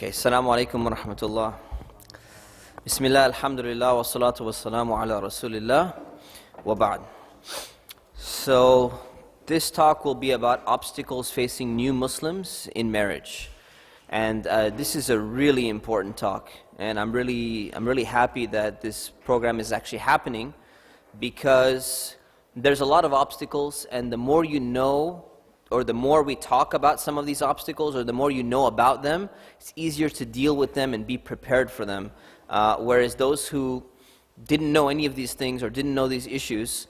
Okay, Assalamu alaikum wa rahmatullah. Bismillah, alhamdulillah, wa salatu wa salamu ala rasulillah, wa ba'd. So, this talk will be about obstacles facing new Muslims in marriage. And this is a really important talk. And I'm really happy that this program is actually happening, because there's a lot of obstacles, and the more you know, or the more we talk about some of these obstacles, or the more you know about them, it's easier to deal with them and be prepared for them. Whereas those who didn't know any of these things or didn't know these issues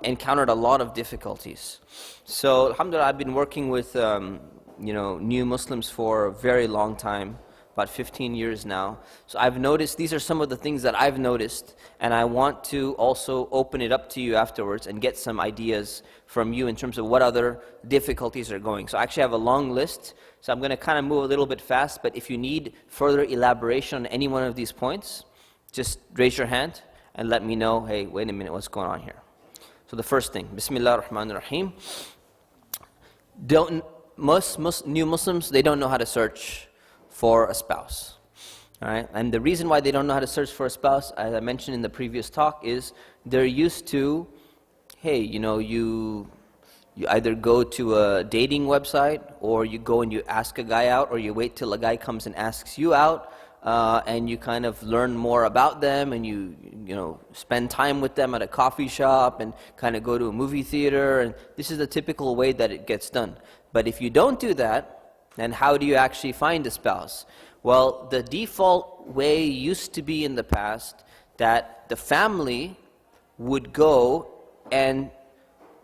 encountered a lot of difficulties. So, alhamdulillah, I've been working with new Muslims for a very long time, about 15 years now. So I've noticed, these are some of the things that I've noticed, and I want to also open it up to you afterwards and get some ideas from you in terms of what other difficulties are going. So I actually have a long list, so I'm going to kind of move a little bit fast, but if you need further elaboration on any one of these points, just raise your hand and let me know, hey, wait a minute, what's going on here? So the first thing, Bismillah ar-Rahman ar-Rahim. Most new Muslims, they don't know how to search for a spouse. All right? And the reason why they don't know how to search for a spouse, as I mentioned in the previous talk, is they're used to, hey, you either go to a dating website, or you go and you ask a guy out, or you wait till a guy comes and asks you out, and you kind of learn more about them, and you spend time with them at a coffee shop, and kind of go to a movie theater, and this is the typical way that it gets done. But if you don't do that, then how do you actually find a spouse? Well, the default way used to be in the past that the family would go and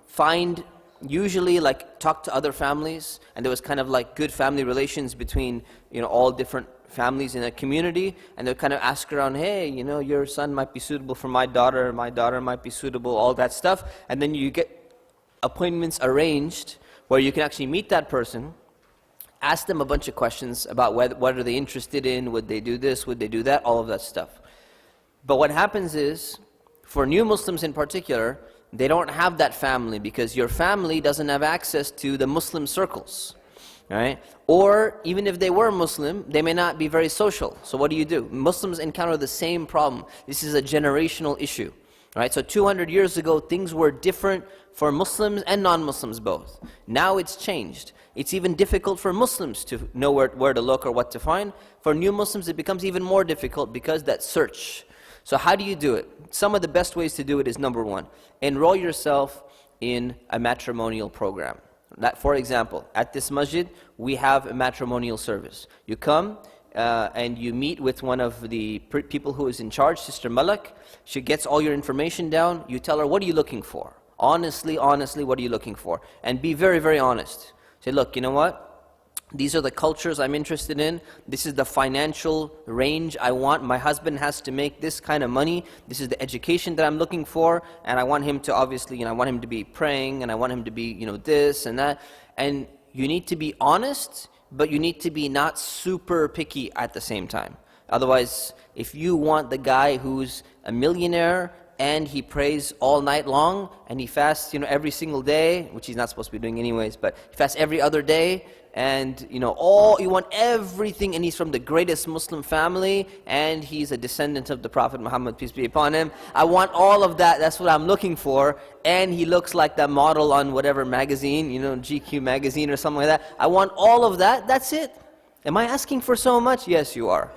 find, usually talk to other families, and there was kind of like good family relations between all different families in a community, and they'd kind of ask around, hey, your son might be suitable for my daughter might be suitable, all that stuff, and then you get appointments arranged where you can actually meet that person, ask them a bunch of questions about what are they interested in, would they do this, would they do that, all of that stuff. But what happens is, for new Muslims in particular, they don't have that family, because your family doesn't have access to the Muslim circles, right? Or even if they were Muslim, they may not be very social. So what do? Muslims encounter the same problem. This is a generational issue, right? So 200 years ago, things were different for Muslims and non-Muslims both. Now it's changed. It's even difficult for Muslims to know where to look or what to find. For new Muslims, it becomes even more difficult because that search. So how do you do it? Some of the best ways to do it is, number one, enroll yourself in a matrimonial program. For example, at this masjid, we have a matrimonial service. You come and you meet with one of the people who is in charge, Sister Malak. She gets all your information down. You tell her, what are you looking for? Honestly, what are you looking for? And be very, very honest. Say, look, you know what? These are the cultures I'm interested in. This is the financial range I want. My husband has to make this kind of money. This is the education that I'm looking for. And I want him to obviously, I want him to be praying, and I want him to be, this and that. And you need to be honest, but you need to be not super picky at the same time. Otherwise, if you want the guy who's a millionaire, and he prays all night long, and he fasts, every single day, which he's not supposed to be doing anyways, but he fasts every other day, and you want everything, and he's from the greatest Muslim family, and he's a descendant of the Prophet Muhammad, peace be upon him. I want all of that, that's what I'm looking for, and he looks like that model on whatever magazine, GQ magazine or something like that. I want all of that, that's it. Am I asking for so much? Yes, you are.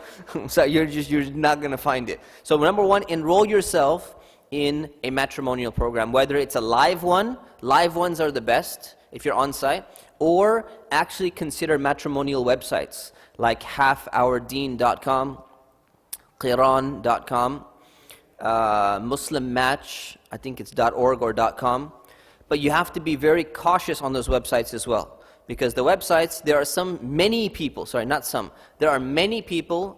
So you're not going to find it. So number one, enroll yourself in a matrimonial program, whether it's a live one. Live ones are the best if you're on site, or actually consider matrimonial websites like halfourdeen.com, qiran.com, Muslim Match, I think it's .org or .com. But you have to be very cautious on those websites as well, because the websites, there are many people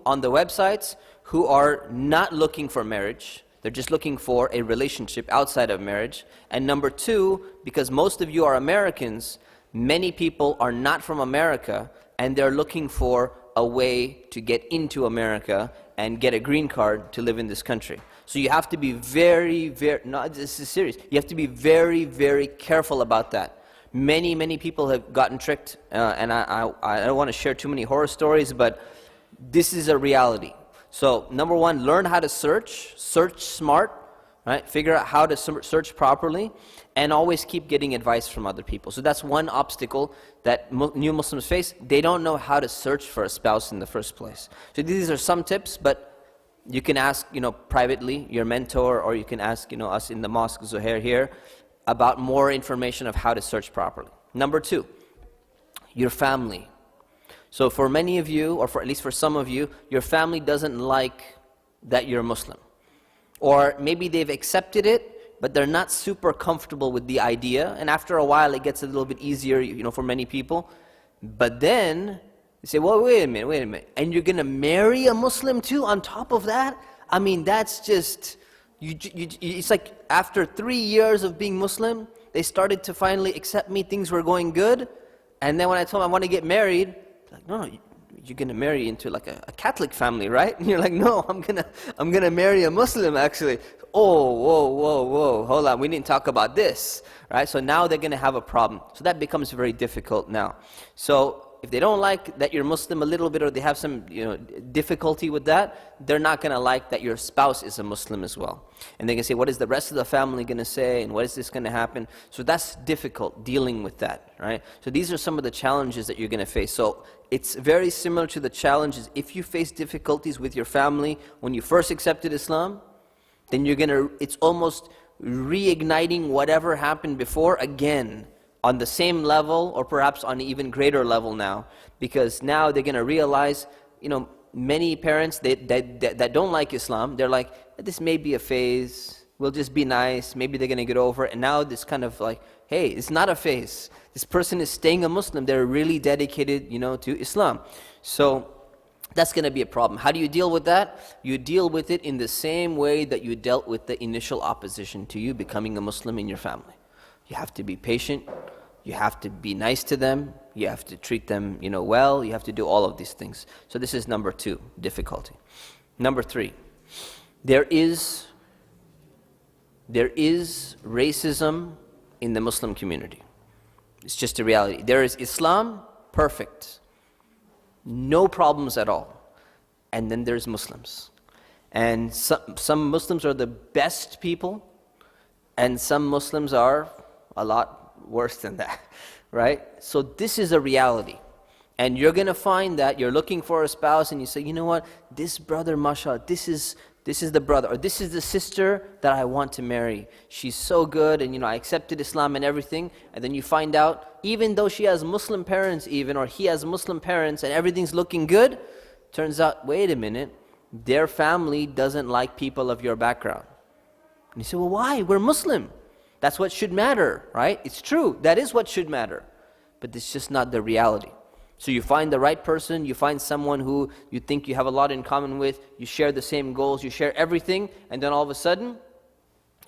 on the websites who are not looking for marriage. They're just looking for a relationship outside of marriage. And number two, because most of you are Americans, many people are not from America, and they're looking for a way to get into America and get a green card to live in this country. So you have to be very, this is serious. You have to be very, very careful about that. Many people have gotten tricked, and I don't want to share too many horror stories, but This is a reality. So number one, learn how to search smart, right? Figure out how to search properly, and always keep getting advice from other people. So that's one obstacle that new Muslims face. They don't know how to search for a spouse in the first place. So these are some tips, but you can ask, privately, your mentor, or you can ask, us in the mosque, Zuhair here, about more information of how to search properly. Number two, your family. So for many of you, or for at least for some of you, your family doesn't like that you're Muslim. Or maybe they've accepted it, but they're not super comfortable with the idea. And after a while, it gets a little bit easier, for many people. But then they say, well, wait a minute. And you're going to marry a Muslim too on top of that? I mean, that's just, it's like after 3 years of being Muslim, they started to finally accept me, things were going good. And then when I told them I want to get married, like, no, you're gonna marry into like a Catholic family, right? And you're like, no, I'm gonna marry a Muslim actually. Oh, whoa, hold on, we didn't talk about this, right? So now they're gonna have a problem. So that becomes very difficult now. So if they don't like that you're Muslim a little bit, or they have some difficulty with that, they're not going to like that your spouse is a Muslim as well. And they can say, what is the rest of the family going to say, and what is this going to happen? So that's difficult, dealing with that, right? So these are some of the challenges that you're going to face. So it's very similar to the challenges. If you face difficulties with your family when you first accepted Islam, then it's almost reigniting whatever happened before again, on the same level, or perhaps on an even greater level now, because now they're going to realize, many parents that don't like Islam, they're like, this may be a phase, we'll just be nice, maybe they're going to get over it. And now this kind of like, hey, it's not a phase. This person is staying a Muslim. They're really dedicated, to Islam. So that's going to be a problem. How do you deal with that? You deal with it in the same way that you dealt with the initial opposition to you becoming a Muslim in your family. You have to be patient, you have to be nice to them, you have to treat them, well, you have to do all of these things. So this is number two, difficulty. Number three, there is racism in the Muslim community. It's just a reality. There is Islam, perfect, no problems at all. And then there's Muslims. And some Muslims are the best people, and some Muslims are a lot worse than that, right? So this is a reality. And you're going to find that you're looking for a spouse and you say, you know what, this brother, mashallah, this is the brother, or this is the sister that I want to marry. She's so good, and I accepted Islam and everything. And then you find out, even though she has Muslim parents or he has Muslim parents, and everything's looking good, turns out, wait a minute, their family doesn't like people of your background. And you say, well, why? We're Muslim. That's what should matter, right? It's true, that is what should matter. But it's just not the reality. So you find the right person, you find someone who you think you have a lot in common with, you share the same goals, you share everything, and then all of a sudden,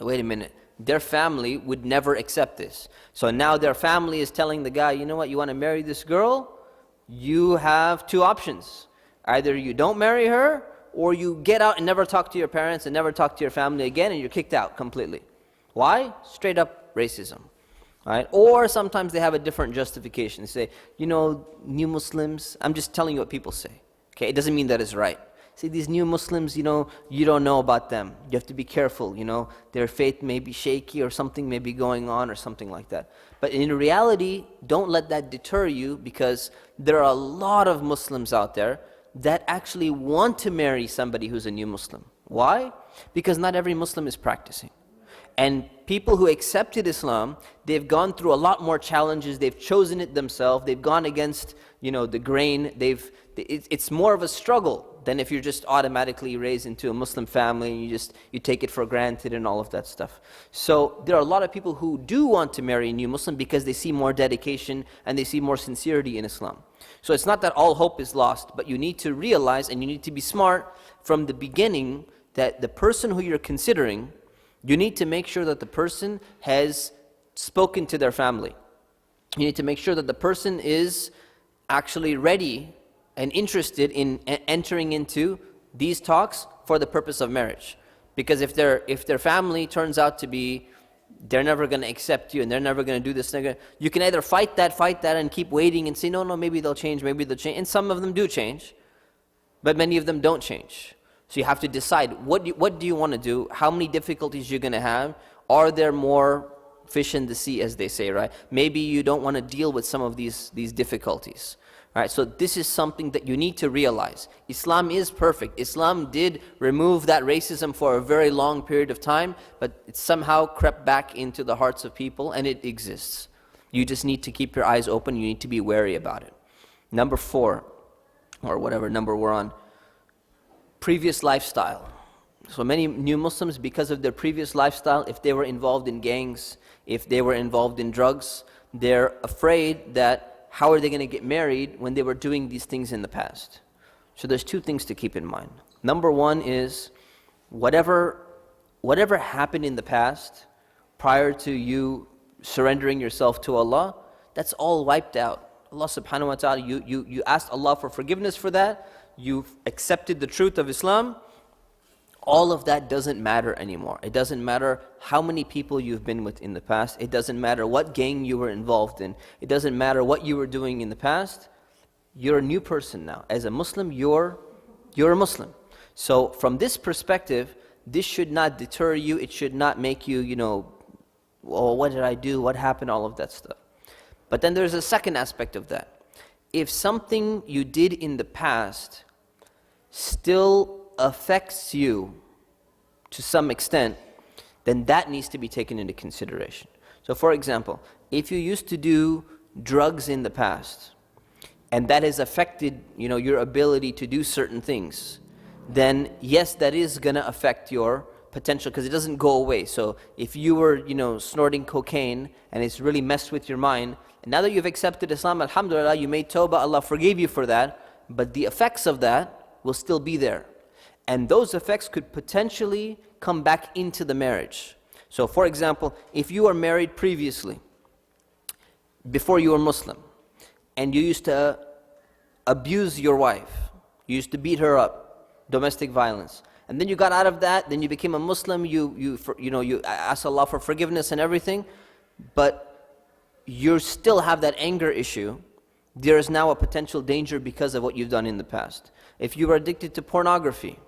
wait a minute, their family would never accept this. So now their family is telling the guy, you know what, you want to marry this girl? You have two options. Either you don't marry her, or you get out and never talk to your parents and never talk to your family again, and you're kicked out completely. Why? Straight up racism, right? Or sometimes they have a different justification. They say, new Muslims, I'm just telling you what people say. Okay, it doesn't mean that is right. See, these new Muslims, you don't know about them. You have to be careful, their faith may be shaky, or something may be going on, or something like that. But in reality, don't let that deter you, because there are a lot of Muslims out there that actually want to marry somebody who's a new Muslim. Why? Because not every Muslim is practicing. And people who accepted Islam, they've gone through a lot more challenges. They've chosen it themselves. They've gone against, the grain. It's more of a struggle than if you're just automatically raised into a Muslim family and you take it for granted and all of that stuff. So there are a lot of people who do want to marry a new Muslim because they see more dedication and they see more sincerity in Islam. So it's not that all hope is lost, but you need to realize, and you need to be smart from the beginning, that the person who you're considering, you need to make sure that the person has spoken to their family. You need to make sure that the person is actually ready and interested in entering into these talks for the purpose of marriage. Because if their family turns out to be, they're never going to accept you and they're never going to do this, you can either fight that and keep waiting and say, no, maybe they'll change, and some of them do change. but many of them don't change. So you have to decide, what do you want to do? How many difficulties you're going to have? Are there more fish in the sea, as they say, right? Maybe you don't want to deal with some of these difficulties. Right, so this is something that you need to realize. Islam is perfect. Islam did remove that racism for a very long period of time, but it somehow crept back into the hearts of people, and it exists. You just need to keep your eyes open. You need to be wary about it. Number 4, or whatever number we're on, previous lifestyle. So many new Muslims, because of their previous lifestyle, if they were involved in gangs, if they were involved in drugs, they're afraid that how are they going to get married when they were doing these things in the past? So there's 2 things to keep in mind. Number 1 is whatever happened in the past prior to you surrendering yourself to Allah, that's all wiped out. Allah subhanahu wa ta'ala, you asked Allah for forgiveness for that, you've accepted the truth of Islam, all of that doesn't matter anymore. It doesn't matter how many people you've been with in the past. It doesn't matter what gang you were involved in. It doesn't matter what you were doing in the past. You're a new person now. As a Muslim, you're a Muslim. So from this perspective, this should not deter you. It should not make you, well, what did I do? What happened? All of that stuff. But then there's a second aspect of that. If something you did in the past still affects you to some extent, then that needs to be taken into consideration. So for example, if you used to do drugs in the past, and that has affected your ability to do certain things, then yes, that is going to affect your potential, because it doesn't go away. So if you were snorting cocaine and it's really messed with your mind, and now that you've accepted Islam, alhamdulillah, you made tawbah, Allah forgave you for that, but the effects of that will still be there. And those effects could potentially come back into the marriage. So for example, if you were married previously, before you were Muslim, and you used to abuse your wife, you used to beat her up, domestic violence, and then you got out of that, then you became a Muslim, you asked Allah for forgiveness and everything, but you still have that anger issue, there is now a potential danger because of what you've done in the past. If you were addicted to pornography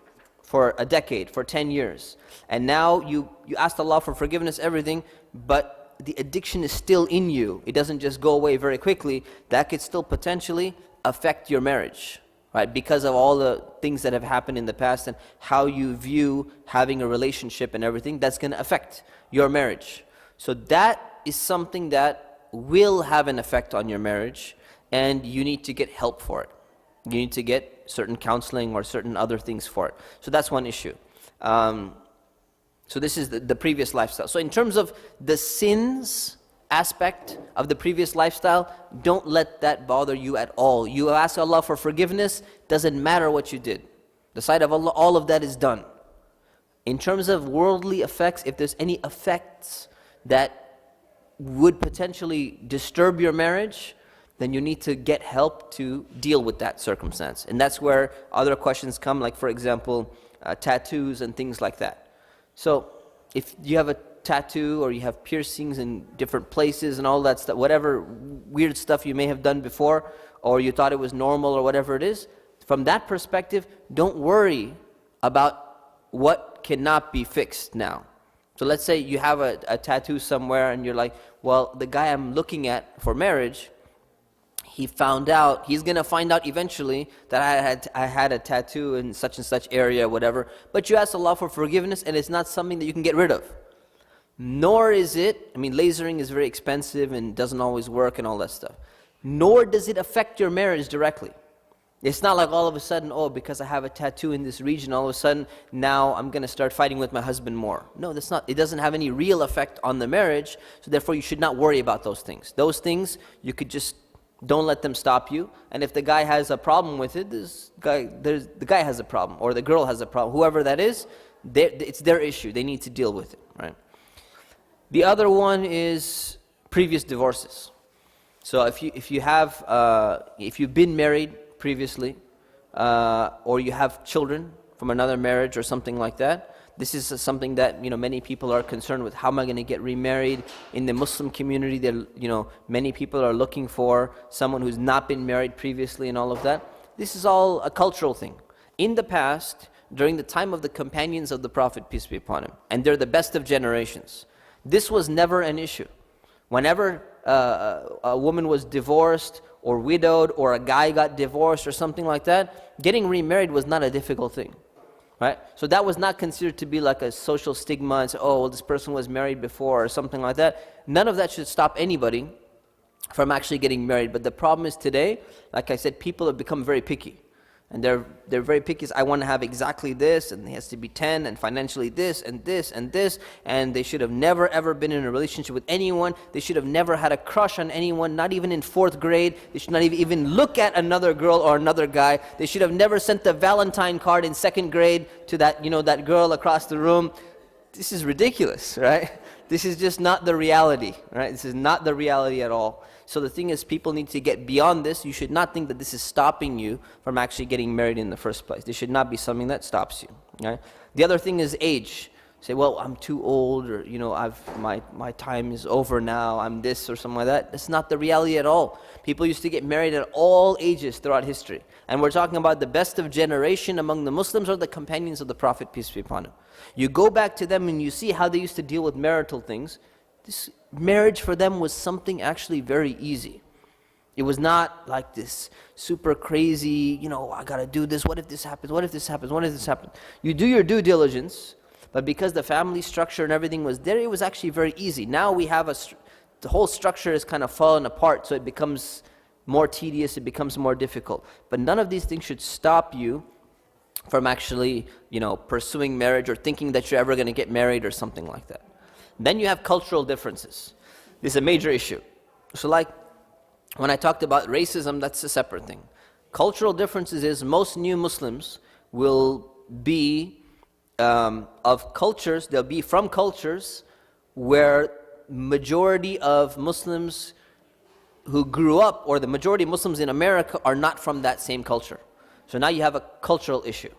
for a decade, for 10 years, and now you asked Allah for forgiveness, everything, but the addiction is still in you, it doesn't just go away very quickly, that could still potentially affect your marriage, right? Because of all the things that have happened in the past and how you view having a relationship and everything, that's going to affect your marriage. So that is something that will have an effect on your marriage, and you need to get help for it. You need to get certain counseling or certain other things for it. So that's one issue. So this is the previous lifestyle. So in terms of the sins aspect of the previous lifestyle, don't let that bother you at all. You ask Allah for forgiveness, doesn't matter what you did. The sight of Allah, all of that is done. In terms of worldly effects, if there's any effects that would potentially disturb your marriage, then you need to get help to deal with that circumstance. And that's where other questions come, like for example, tattoos and things like that. So if you have a tattoo or you have piercings in different places and all that stuff, whatever weird stuff you may have done before, or you thought it was normal or whatever it is, from that perspective, don't worry about what cannot be fixed now. So let's say you have a tattoo somewhere and you're like, well, the guy I'm looking at for marriage, he's going to find out eventually that I had a tattoo in such and such area, whatever. But you ask Allah for forgiveness, and it's not something that you can get rid of. Nor is it, lasering is very expensive and doesn't always work and all that stuff. Nor does it affect your marriage directly. It's not like all of a sudden, because I have a tattoo in this region, all of a sudden, now I'm going to start fighting with my husband more. No, that's not. It doesn't have any real effect on the marriage, so therefore you should not worry about those things. Those things, you could just, don't let them stop you. And if the guy has a problem with it, the guy has a problem, or the girl has a problem, whoever that is, it's their issue. They need to deal with it, right? The other one is previous divorces. So if you've been married previously, or you have children from another marriage or something like that, this is something that many people are concerned with. How am I going to get remarried? In the Muslim community, many people are looking for someone who's not been married previously and all of that. This is all a cultural thing. in the past, during the time of the companions of the Prophet, peace be upon him, and they're the best of generations, this was never an issue. Whenever a woman was divorced or widowed, or a guy got divorced or something like that, getting remarried was not a difficult thing. Right? So that was not considered to be like a social stigma and say, oh, well, this person was married before or something like that. None of that should stop anybody from actually getting married. But the problem is today, like I said, people have become very picky. And they're very picky. I want to have exactly this, and it has to be 10, and financially this, and this, and this. And they should have never, ever been in a relationship with anyone. They should have never had a crush on anyone, not even in 4th grade. They should not even look at another girl or another guy. They should have never sent the Valentine card in 2nd grade to that, that girl across the room. This is ridiculous, right? This is just not the reality, right? This is not the reality at all. So the thing is, people need to get beyond this. You should not think that this is stopping you from actually getting married in the first place. This should not be something that stops you, right? The other thing is age. Say, well, I'm too old, or my time is over now, I'm this or something like that. That's not the reality at all. People used to get married at all ages throughout history. And we're talking about the best of generation among the Muslims or the companions of the Prophet, peace be upon him. You go back to them and you see how they used to deal with marital things. This marriage for them was something actually very easy. It was not like this super crazy, I gotta do this, what if this happens, what if this happens, what if this happens. You do your due diligence, but because the family structure and everything was there, it was actually very easy. Now we have the whole structure is kind of fallen apart, so it becomes more tedious, it becomes more difficult. But none of these things should stop you from actually, pursuing marriage or thinking that you're ever going to get married or something like that. Then you have cultural differences. This is a major issue. So like when I talked about racism, that's a separate thing. Cultural differences is most new Muslims will be of cultures, they'll be from cultures where majority of Muslims who grew up, or the majority of Muslims in America, are not from that same culture. So now you have a cultural issue.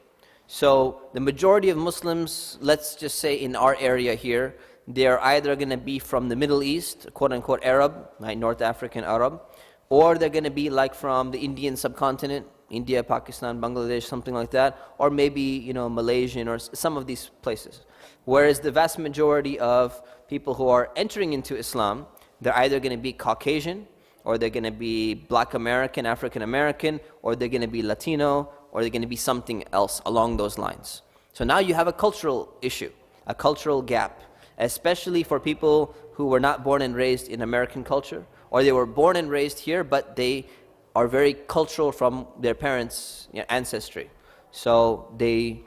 So the majority of Muslims, let's just say in our area here, they're either going to be from the Middle East, quote-unquote Arab, right, North African Arab, or they're going to be like from the Indian subcontinent, India, Pakistan, Bangladesh, something like that, or maybe, Malaysian or some of these places. Whereas the vast majority of people who are entering into Islam, they're either going to be Caucasian, or they're going to be Black American, African American, or they're going to be Latino, or they're going to be something else along those lines. So now you have a cultural issue, a cultural gap, especially for people who were not born and raised in American culture, or they were born and raised here, but they are very cultural from their parents' ancestry. So they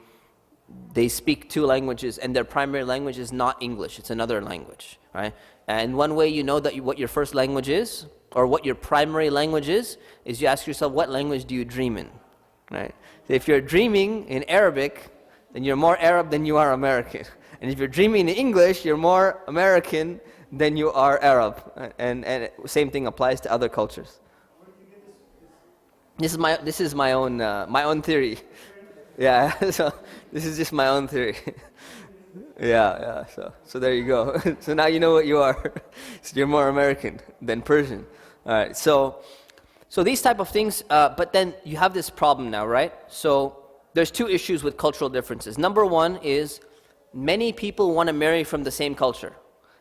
speak 2 languages, and their primary language is not English, it's another language, right? And one way you know that what your first language is, or what your primary language is you ask yourself, what language do you dream in, right? So if you're dreaming in Arabic, then you're more Arab than you are American. And if you're dreaming in English, you're more American than you are Arab. And same thing applies to other cultures. This is my own theory. Yeah, so this is just my own theory. Yeah. So there you go. So now you know what you are. So you're more American than Persian. All right. So these type of things. But then you have this problem now, right? So there's 2 issues with cultural differences. Number 1 is many people want to marry from the same culture,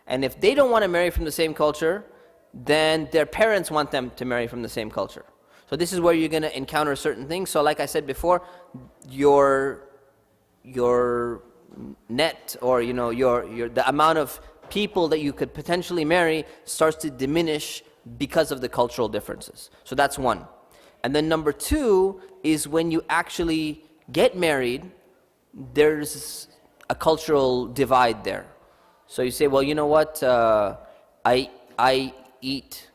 and if they don't want to marry from the same culture, then their parents want them to marry from the same culture. So this is where you're going to encounter certain things. So like I said before, your net, or the amount of people that you could potentially marry starts to diminish because of the cultural differences. So that's one. And then number 2 is when you actually get married, there's a cultural divide there. So you say, well, you know what, I eat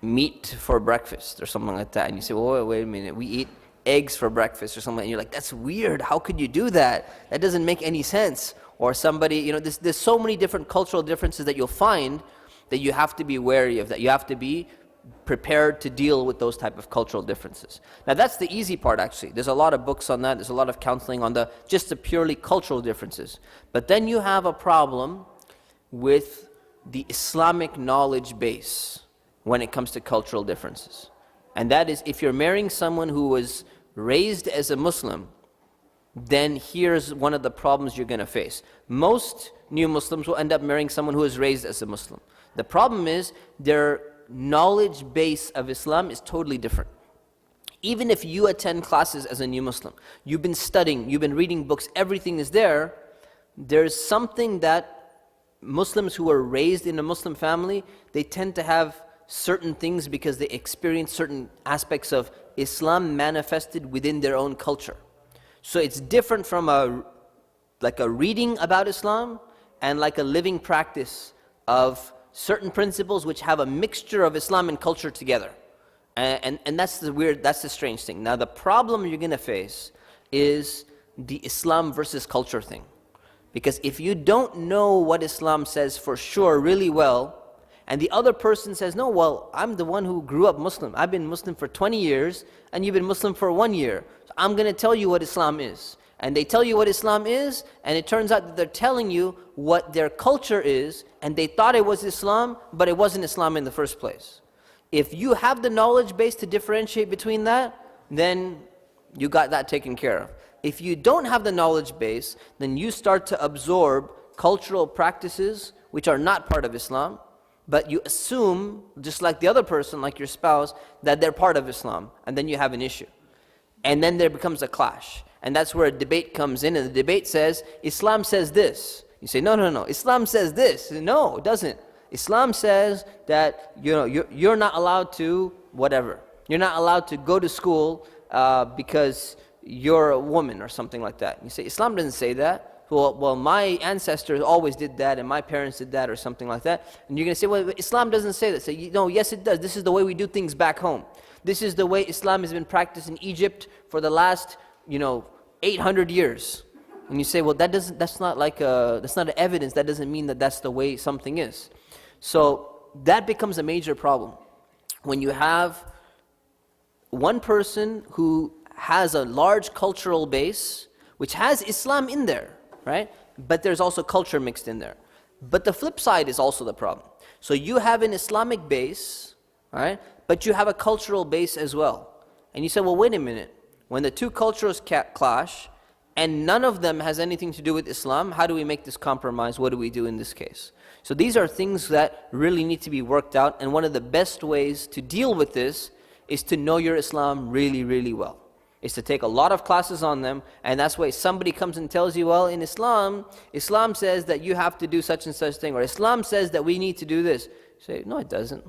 meat for breakfast or something like that. And you say, well, wait a minute, we eat eggs for breakfast or something. And you're like, that's weird, how could you do that? That doesn't make any sense. Or somebody, there's so many different cultural differences that you'll find that you have to be wary of, that you have to be prepared to deal with those type of cultural differences. Now that's the easy part actually. There's a lot of books on that, there's a lot of counseling on just the purely cultural differences. But then you have a problem with the Islamic knowledge base when it comes to cultural differences. And that is, if you're marrying someone who was raised as a Muslim, then here's one of the problems you're going to face. Most new Muslims will end up marrying someone who is raised as a Muslim. The problem is their knowledge base of Islam is totally different. Even if you attend classes as a new Muslim, you've been studying, you've been reading books, everything is there, there's something that Muslims who are raised in a Muslim family, they tend to have certain things because they experience certain aspects of Islam manifested within their own culture. So it's different from a reading about Islam and like a living practice of certain principles which have a mixture of Islam and culture together. And that's the strange thing. Now the problem you're going to face is the Islam versus culture thing. Because if you don't know what Islam says for sure really well, and the other person says, no, well, I'm the one who grew up Muslim. I've been Muslim for 20 years, and you've been Muslim for 1 year. So I'm going to tell you what Islam is. And they tell you what Islam is, and it turns out that they're telling you what their culture is, and they thought it was Islam, but it wasn't Islam in the first place. If you have the knowledge base to differentiate between that, then you got that taken care of. If you don't have the knowledge base, then you start to absorb cultural practices which are not part of Islam, but you assume, just like the other person, like your spouse, that they're part of Islam, and then you have an issue. And then there becomes a clash. And that's where a debate comes in, and the debate says, Islam says this. You say, no, Islam says this. No, it doesn't. Islam says that you're not allowed to whatever. You're not allowed to go to school because you're a woman or something like that. You say, Islam doesn't say that. Well, my ancestors always did that, and my parents did that, or something like that. And you're going to say, well, Islam doesn't say that. Say, no, yes it does. This is the way we do things back home. This is the way Islam has been practiced in Egypt for the last, 800 years. And you say, well, that's not an evidence. That doesn't mean that that's the way something is. So that becomes a major problem. When you have one person who has a large cultural base, which has Islam in there, right? But there's also culture mixed in there. But the flip side is also the problem. So you have an Islamic base, right? But you have a cultural base as well. And you say, well, wait a minute. When the two cultures clash, and none of them has anything to do with Islam, how do we make this compromise? What do we do in this case? So these are things that really need to be worked out, and one of the best ways to deal with this is to know your Islam really, really well. Is to take a lot of classes on them, and that's why somebody comes and tells you, well, in Islam says that you have to do such and such thing, or Islam says that we need to do this. You say, no, it doesn't.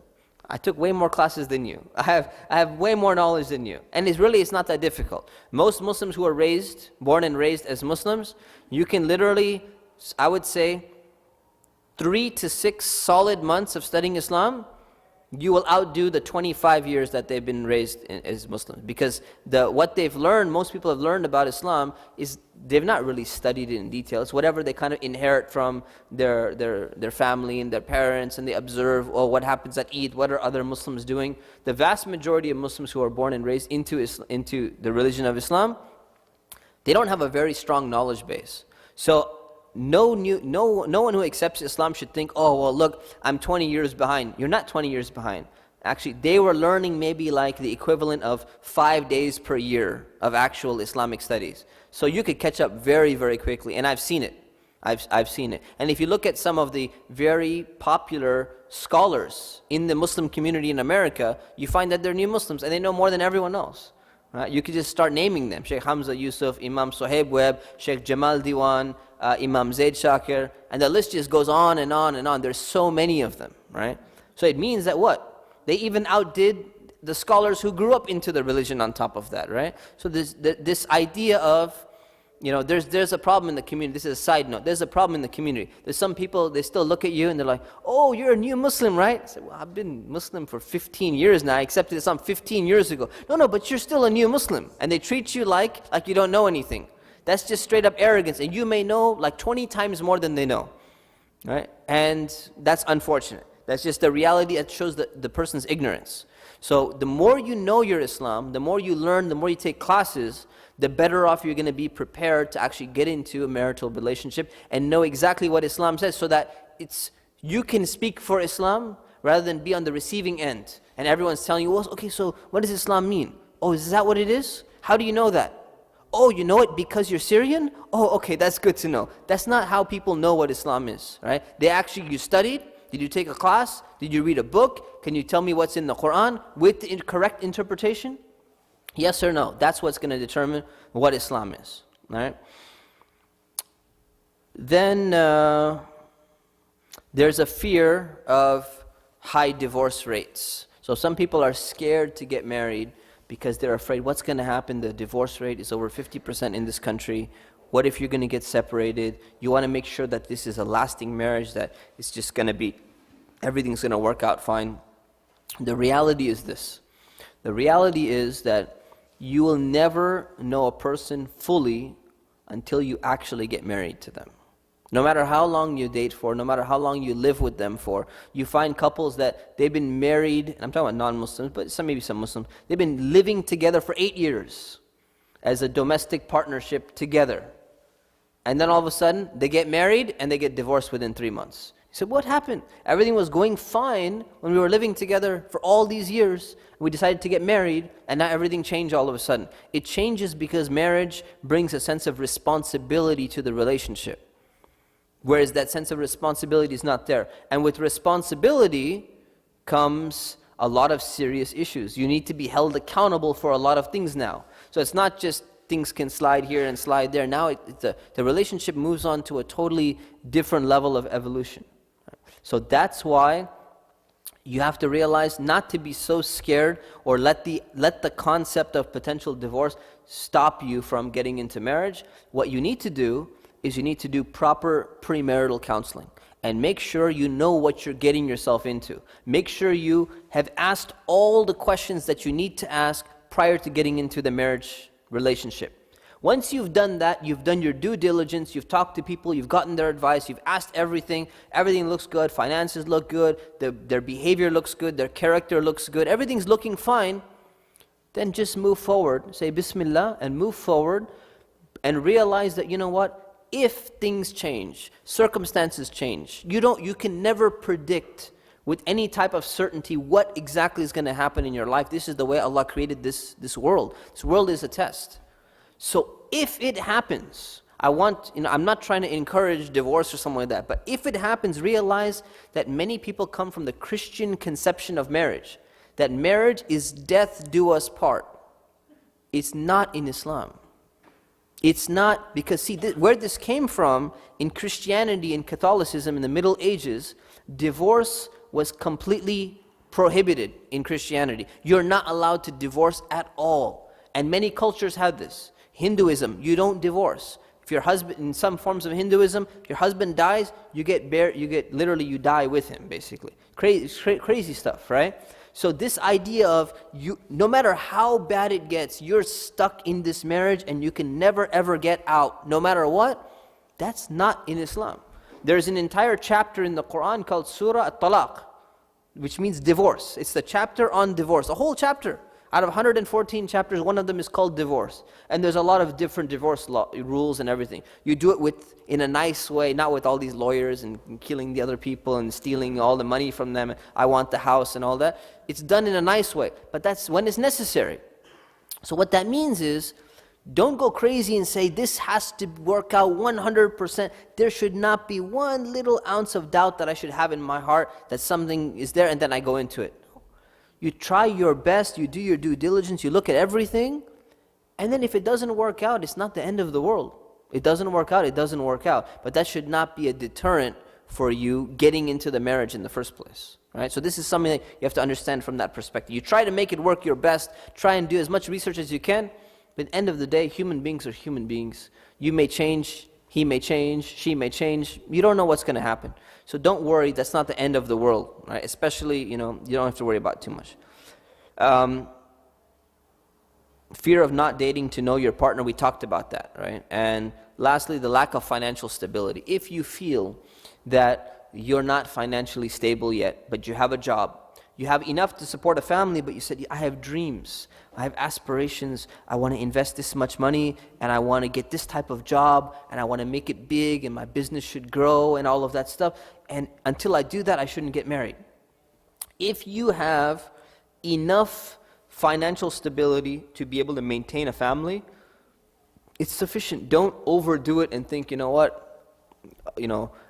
I took way more classes than you. I have way more knowledge than you. And it's not that difficult. Most Muslims who are born and raised as Muslims, you can literally, I would say, 3 to 6 solid months of studying Islam, you will outdo the 25 years that they've been raised as Muslims. Because what they've learned, most people have learned about Islam, is they've not really studied it in detail. It's whatever they kind of inherit from their family and their parents, and they observe, what happens at Eid, what are other Muslims doing. The vast majority of Muslims who are born and raised into the religion of Islam, they don't have a very strong knowledge base. So no one who accepts Islam should think, oh, well, look, I'm 20 years behind. You're not 20 years behind. Actually, they were learning maybe like the equivalent of 5 days per year of actual Islamic studies. So you could catch up very, very quickly, and I've seen it. I've seen it. And if you look at some of the very popular scholars in the Muslim community in America, you find that they're new Muslims, and they know more than everyone else. Right? You could just start naming them. Sheikh Hamza Yusuf, Imam Sohaib Webb, Sheikh Jamal Diwan, Imam Zaid Shakir, and the list just goes on and on and on. There's so many of them, right? So it means that what? They even outdid the scholars who grew up into the religion on top of that, right? So this idea of, there's a problem in the community. This is a side note. There's a problem in the community. There's some people, they still look at you and they're like, oh, you're a new Muslim, right? I said, well, I've been Muslim for 15 years now. I accepted Islam 15 years ago. No, but you're still a new Muslim. And they treat you like you don't know anything. That's just straight up arrogance. And you may know like 20 times more than they know, right? And that's unfortunate. That's just the reality that shows the person's ignorance. So the more you know your Islam, the more you learn, the more you take classes, the better off you're going to be prepared to actually get into a marital relationship and know exactly what Islam says, so that you can speak for Islam rather than be on the receiving end. And everyone's telling you, well, okay, so what does Islam mean? Oh, is that what it is? How do you know that? Oh, you know it because you're Syrian? Oh, okay, that's good to know. That's not how people know what Islam is, right? You studied? Did you take a class? Did you read a book? Can you tell me what's in the Quran with the correct interpretation? Yes or no? That's what's going to determine what Islam is, right? Then there's a fear of high divorce rates. So some people are scared to get married because they're afraid, what's going to happen? The divorce rate is over 50% in this country. What if you're going to get separated? You want to make sure that this is a lasting marriage, that it's just going to be, everything's going to work out fine. The reality is this. The reality is that you will never know a person fully until you actually get married to them. No matter how long you date for, no matter how long you live with them for, you find couples that they've been married, and I'm talking about non-Muslims, but maybe some Muslims, they've been living together for 8 years as a domestic partnership together. And then all of a sudden, they get married and they get divorced within 3 months. You said, what happened? Everything was going fine when we were living together for all these years. We decided to get married, and now everything changed all of a sudden. It changes because marriage brings a sense of responsibility to the relationship. Whereas that sense of responsibility is not there. And with responsibility comes a lot of serious issues. You need to be held accountable for a lot of things now. So it's not just things can slide here and slide there. Now the relationship moves on to a totally different level of evolution. So that's why you have to realize not to be so scared or let the concept of potential divorce stop you from getting into marriage. What you need to do is you need to do proper premarital counseling and make sure you know what you're getting yourself into. Make sure you have asked all the questions that you need to ask prior to getting into the marriage relationship. Once you've done that, you've done your due diligence, you've talked to people, you've gotten their advice, you've asked everything looks good, finances look good, their behavior looks good, their character looks good, everything's looking fine, then just move forward, say Bismillah and move forward and realize that, you know what, if things change, circumstances change, you can never predict with any type of certainty what exactly is going to happen in your life. This is the way Allah created this world. This world is a test. So if it happens, I'm not trying to encourage divorce or something like that, but if it happens, realize that many people come from the Christian conception of marriage, that marriage is death do us part. It's not in Islam. It's not, because see, where this came from, in Christianity and Catholicism in the Middle Ages, divorce was completely prohibited in Christianity. You're not allowed to divorce at all. And many cultures have this. Hinduism, you don't divorce. If your husband, in some forms of Hinduism, your husband dies, you die with him, basically. Crazy stuff, right? So this idea of no matter how bad it gets, you're stuck in this marriage and you can never ever get out, no matter what, that's not in Islam. There's an entire chapter in the Quran called Surah At-Talaq, which means divorce. It's the chapter on divorce, a whole chapter. Out of 114 chapters, one of them is called divorce. And there's a lot of different divorce rules and everything. You do it in a nice way, not with all these lawyers and killing the other people and stealing all the money from them. I want the house and all that. It's done in a nice way, but that's when it's necessary. So what that means is, don't go crazy and say, this has to work out 100%. There should not be one little ounce of doubt that I should have in my heart that something is there and then I go into it. You try your best, you do your due diligence, you look at everything, and then if it doesn't work out, it's not the end of the world. It doesn't work out, it doesn't work out. But that should not be a deterrent for you getting into the marriage in the first place. Right? So this is something that you have to understand from that perspective. You try to make it work your best, try and do as much research as you can, but at the end of the day, human beings are human beings. You may change, he may change, she may change. You don't know what's going to happen. So don't worry, that's not the end of the world, right? Especially, you don't have to worry about it too much. Fear of not dating to know your partner, we talked about that, right? And lastly, the lack of financial stability. If you feel that you're not financially stable yet, but you have a job, you have enough to support a family, but you said, I have dreams, I have aspirations, I want to invest this much money, and I want to get this type of job, and I want to make it big, and my business should grow, and all of that stuff. And until I do that, I shouldn't get married. If you have enough financial stability to be able to maintain a family, it's sufficient. Don't overdo it and think, you know what,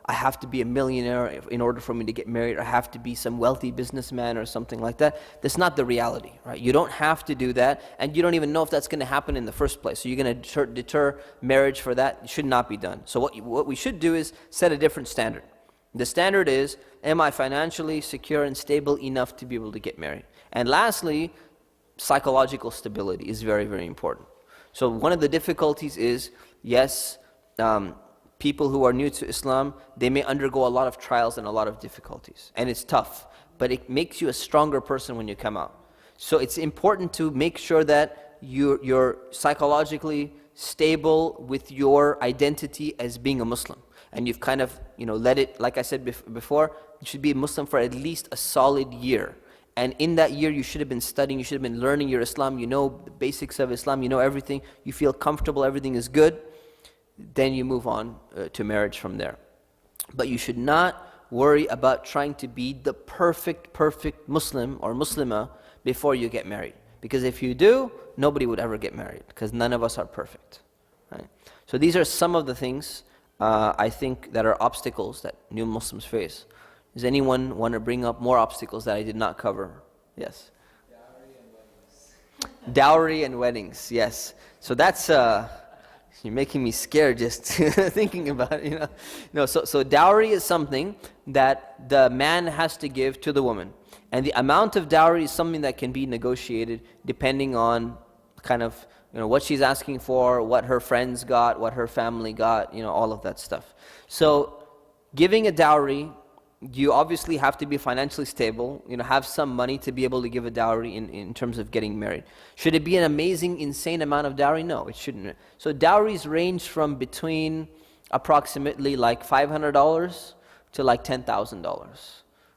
I have to be a millionaire in order for me to get married, or I have to be some wealthy businessman or something like that. That's not the reality, right? You don't have to do that, and you don't even know if that's going to happen in the first place. So you're going to deter marriage for that. It should not be done. So what we should do is set a different standard. The standard is, am I financially secure and stable enough to be able to get married? And lastly, psychological stability is very, very important. So one of the difficulties is, yes, people who are new to Islam, they may undergo a lot of trials and a lot of difficulties. And it's tough, but it makes you a stronger person when you come out. So it's important to make sure that you're psychologically stable with your identity as being a Muslim. And you've kind of, let it, like I said before, you should be a Muslim for at least a solid year. And in that year, you should have been studying, you should have been learning your Islam, you know the basics of Islam, you know everything, you feel comfortable, everything is good. Then you move on to marriage from there. But you should not worry about trying to be the perfect Muslim or Muslimah before you get married. Because if you do, nobody would ever get married, because none of us are perfect. Right? So these are some of the things I think that are obstacles that new Muslims face. Does anyone want to bring up more obstacles that I did not cover? Yes. Dowry and weddings. Dowry and weddings, yes. So that's, you're making me scared just thinking about it, So dowry is something that the man has to give to the woman. And the amount of dowry is something that can be negotiated depending on kind of, what she's asking for, what her friends got, what her family got, all of that stuff. So giving a dowry, you obviously have to be financially stable, have some money to be able to give a dowry in terms of getting married. Should it be an amazing, insane amount of dowry? No, it shouldn't. So dowries range from between approximately like $500 to like $10,000,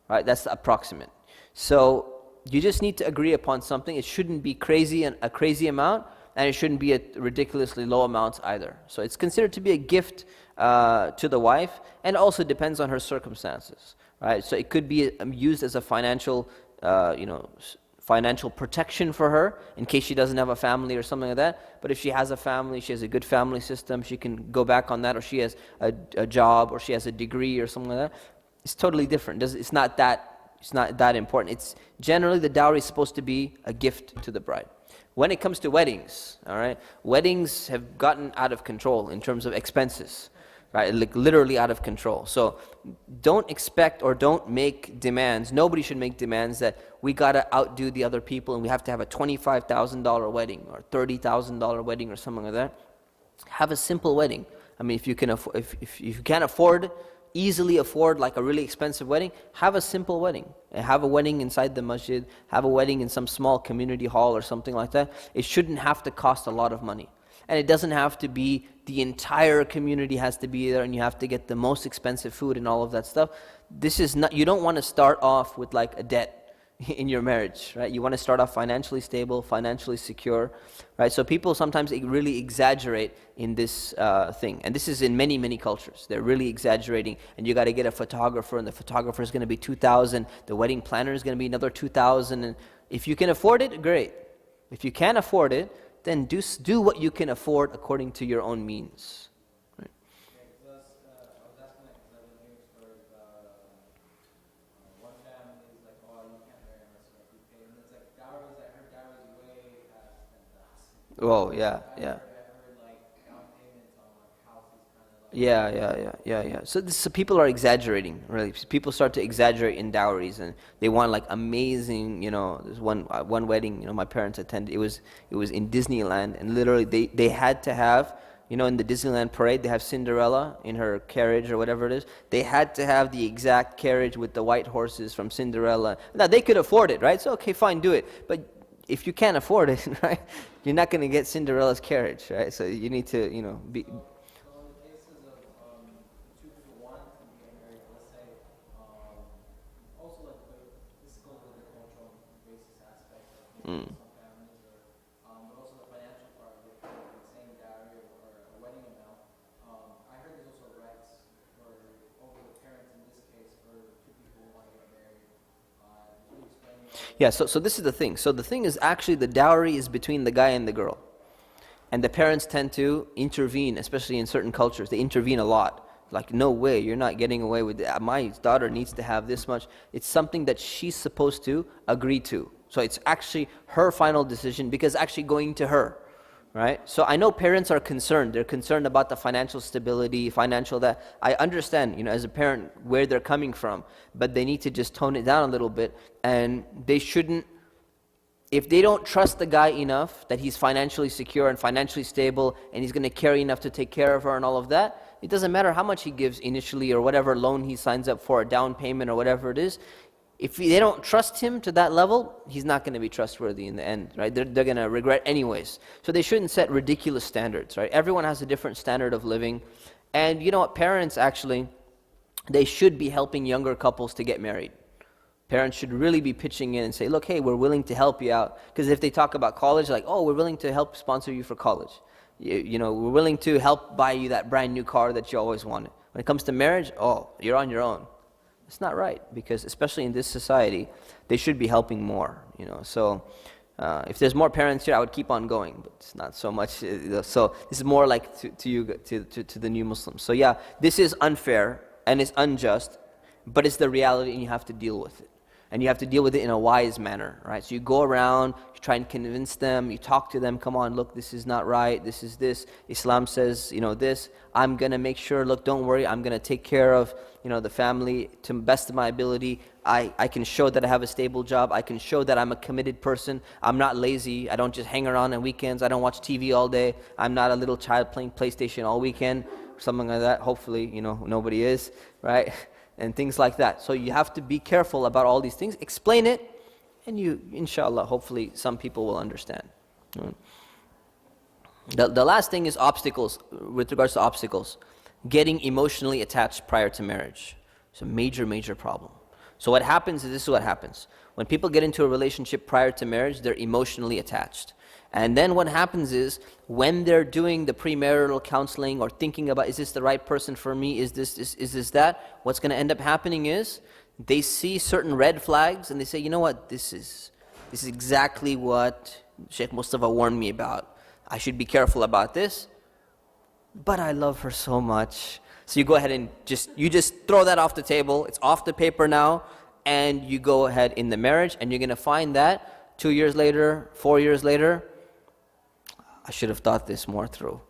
right? That's the approximate. So you just need to agree upon something. It shouldn't be a crazy amount, and it shouldn't be a ridiculously low amount either. So it's considered to be a gift to the wife, and also depends on her circumstances, right? So it could be used as a financial, financial protection for her in case she doesn't have a family or something like that. But if she has a family, she has a good family system, she can go back on that, or she has a job, or she has a degree or something like that. It's totally different. It's not that important. It's generally the dowry is supposed to be a gift to the bride. When it comes to weddings, all right, weddings have gotten out of control in terms of expenses, right? Like literally out of control. So don't expect or don't make demands. Nobody should make demands that we gotta outdo the other people and we have to have a $25,000 wedding or $30,000 wedding or something like that. Have a simple wedding. I mean, if you can't easily afford like a really expensive wedding, have a simple wedding. Have a wedding inside the masjid, have a wedding in some small community hall or something like that. It shouldn't have to cost a lot of money. And it doesn't have to be the entire community has to be there and you have to get the most expensive food and all of that stuff. You don't want to start off with like a debt in your marriage, right? You want to start off financially stable, financially secure, right? So people sometimes really exaggerate in this thing. And this is in many, many cultures. They're really exaggerating, and you got to get a photographer, and the photographer is going to be $2,000. The wedding planner is going to be another $2,000. And if you can afford it, great. If you can't afford it, then do what you can afford according to your own means. Right? Okay, plus, I was asking that because I was hearing stories about one family is like, oh, you can't marry unless you pay. And it's like dowries, I heard dowries way past 10,000. Oh, yeah, yeah. I heard like down payments on like houses kind of like. Yeah. So people are exaggerating, really. People start to exaggerate in dowries, and they want like amazing, there's one wedding, my parents attended. It was in Disneyland, and literally they had to have, in the Disneyland parade, they have Cinderella in her carriage or whatever it is. They had to have the exact carriage with the white horses from Cinderella. Now, they could afford it, right? So, okay, fine, do it. But if you can't afford it, right, you're not going to get Cinderella's carriage, right? So you need to, be... So in the cases of two people wanting to get married, let's say, also like this goes with the cultural basis aspect of some families, but also the financial part of it, the same dowry or a wedding amount. I heard there's also rights for over the parents in this case for two people who want to get married. Can you explain Yeah, so this is the thing. So the thing is actually the dowry is between the guy and the girl. And the parents tend to intervene, especially in certain cultures. They intervene a lot. Like, no way, you're not getting away with that. My daughter needs to have this much. It's something that she's supposed to agree to. So it's actually her final decision because it's actually going to her. Right? So I know parents are concerned. They're concerned about the financial stability, financial that. I understand, as a parent, where they're coming from. But they need to just tone it down a little bit. And they shouldn't, if they don't trust the guy enough that he's financially secure and financially stable and he's going to care enough to take care of her and all of that, it doesn't matter how much he gives initially or whatever loan he signs up for, a down payment or whatever it is. If they don't trust him to that level, he's not going to be trustworthy in the end, right? They're going to regret anyways. So they shouldn't set ridiculous standards, right? Everyone has a different standard of living. And you know what? Parents actually, they should be helping younger couples to get married. Parents should really be pitching in and say, look, hey, we're willing to help you out. Because if they talk about college, like, oh, we're willing to help sponsor you for college. We're willing to help buy you that brand new car that you always wanted. When it comes to marriage, oh, you're on your own. It's not right, because especially in this society, they should be helping more. So if there's more parents here, I would keep on going, but it's not so much. So this is more like to the new Muslims. So yeah, this is unfair and it's unjust, but it's the reality, and you have to deal with it. And you have to deal with it in a wise manner, right? So you go around, you try and convince them, you talk to them, come on, look, this is not right, this is this. Islam says, this. I'm going to make sure, look, don't worry, I'm going to take care of, the family to the best of my ability. I can show that I have a stable job. I can show that I'm a committed person. I'm not lazy. I don't just hang around on weekends. I don't watch TV all day. I'm not a little child playing PlayStation all weekend, something like that. Hopefully, nobody is, right? And things like that. So you have to be careful about all these things. Explain it, and you, inshallah, hopefully some people will understand. The last thing is obstacles, with regards to obstacles. Getting emotionally attached prior to marriage. It's a major, major problem. So what happens is, this is what happens. When people get into a relationship prior to marriage, they're emotionally attached. And then what happens is, when they're doing the premarital counseling or thinking about, is this the right person for me, is this that, what's going to end up happening is, they see certain red flags and they say, you know what, this is exactly what Sheikh Mustafa warned me about. I should be careful about this, but I love her so much. So you go ahead and just throw that off the table. It's off the paper now, and you go ahead in the marriage, and you're going to find that 2 years later, 4 years later, I should have thought this more through.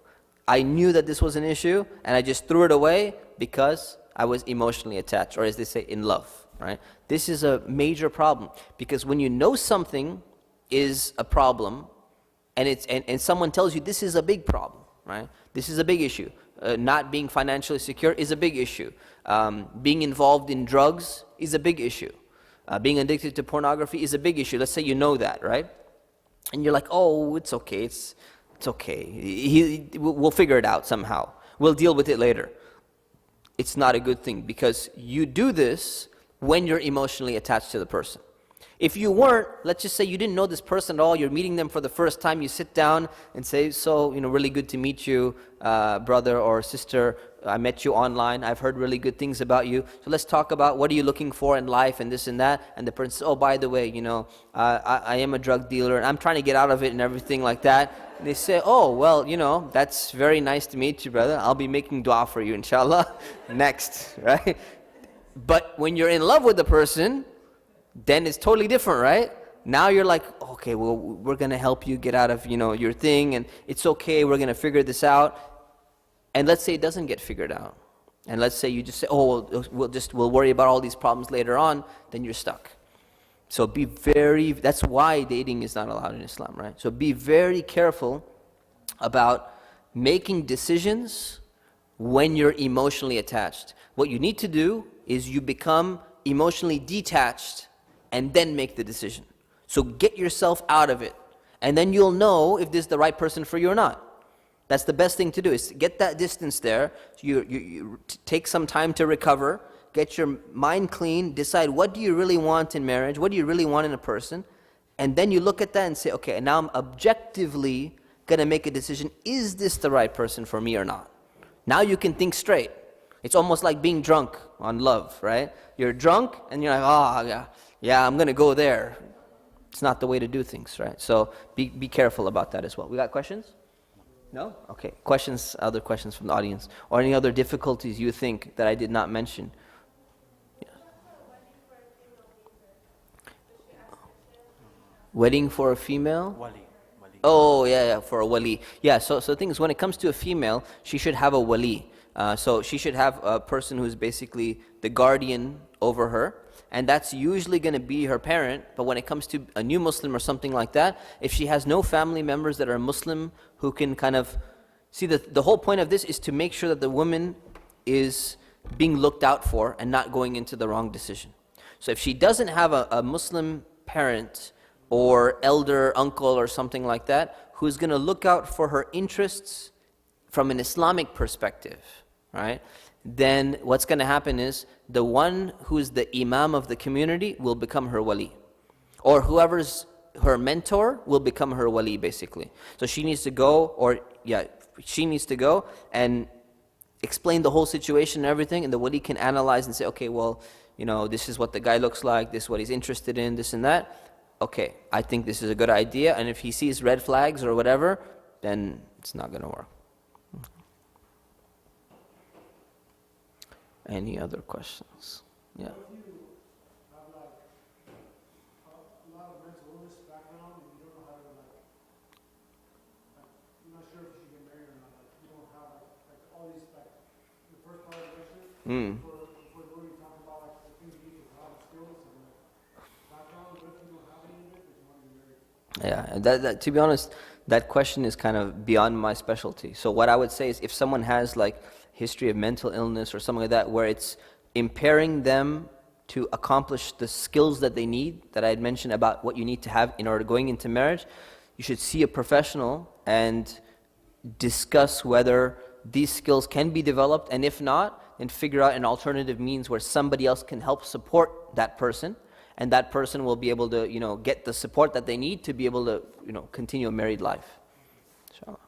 I knew that this was an issue, and I just threw it away because I was emotionally attached, or as they say, in love, right? This is a major problem, because when you know something is a problem, and someone tells you this is a big problem, right? This is a big issue. Not being financially secure is a big issue. Being involved in drugs is a big issue. Being addicted to pornography is a big issue. Let's say you know that, right? And you're like, oh, it's okay, it's okay. We'll figure it out somehow. We'll deal with it later. It's not a good thing, because you do this when you're emotionally attached to the person. If you weren't, let's just say you didn't know this person at all, you're meeting them for the first time, you sit down and say, so, really good to meet you, brother or sister. I met you online. I've heard really good things about you. So let's talk about, what are you looking for in life and this and that. And the person says, oh, by the way, I am a drug dealer and I'm trying to get out of it and everything like that. And they say, oh, well, that's very nice to meet you, brother. I'll be making dua for you, inshallah. Next, right? But when you're in love with the person, then it's totally different, right? Now you're like, okay, well, we're going to help you get out of, your thing, and it's okay, we're going to figure this out. And let's say it doesn't get figured out. And let's say you just say, oh, we'll worry about all these problems later on, then you're stuck. So that's why dating is not allowed in Islam, right? So be very careful about making decisions when you're emotionally attached. What you need to do is you become emotionally detached and then make the decision. So get yourself out of it, and then you'll know if this is the right person for you or not. That's the best thing to do, is to get that distance there. You take some time to recover, get your mind clean, decide what do you really want in marriage, what do you really want in a person, and then you look at that and say, okay, now I'm objectively going to make a decision, is this the right person for me or not? Now you can think straight. It's almost like being drunk on love, right? You're drunk and you're like, oh, yeah, I'm going to go there. It's not the way to do things, right? So be careful about that as well. We got questions? No? Okay. Questions, other questions from the audience? Or any other difficulties you think that I did not mention? Yeah. Wedding for a female? Wali. Wali. Oh, yeah, for a wali. Yeah, so the thing is, when it comes to a female, she should have a wali. So she should have a person who's basically the guardian over her. And that's usually going to be her parent. But when it comes to a new Muslim or something like that, if she has no family members that are Muslim who can kind of... See, the whole point of this is to make sure that the woman is being looked out for and not going into the wrong decision. So if she doesn't have a Muslim parent or elder, uncle or something like that, who's going to look out for her interests from an Islamic perspective, right? Then what's going to happen is the one who's the imam of the community will become her wali. Or whoever's her mentor will become her wali, basically. So she needs to go, she needs to go and explain the whole situation and everything, and the wali can analyze and say, okay, well, this is what the guy looks like, this is what he's interested in, this and that. Okay, I think this is a good idea, and if he sees red flags or whatever, then it's not going to work. Any other questions? Yeah. What if you have a lot of mental illness background and you don't know how to you're not sure if you should get married or not, you don't have all these the first part of the question, for the you talk about the things you need to have skills and background, what if you don't have any of it, but you want to get married? Yeah, that to be honest, that question is kind of beyond my specialty. So what I would say is if someone has history of mental illness or something like that where it's impairing them to accomplish the skills that they need, that I had mentioned about what you need to have in order to going into marriage, you should see a professional and discuss whether these skills can be developed, and if not, then figure out an alternative means where somebody else can help support that person, and that person will be able to, get the support that they need to be able to, continue a married life. Inshallah.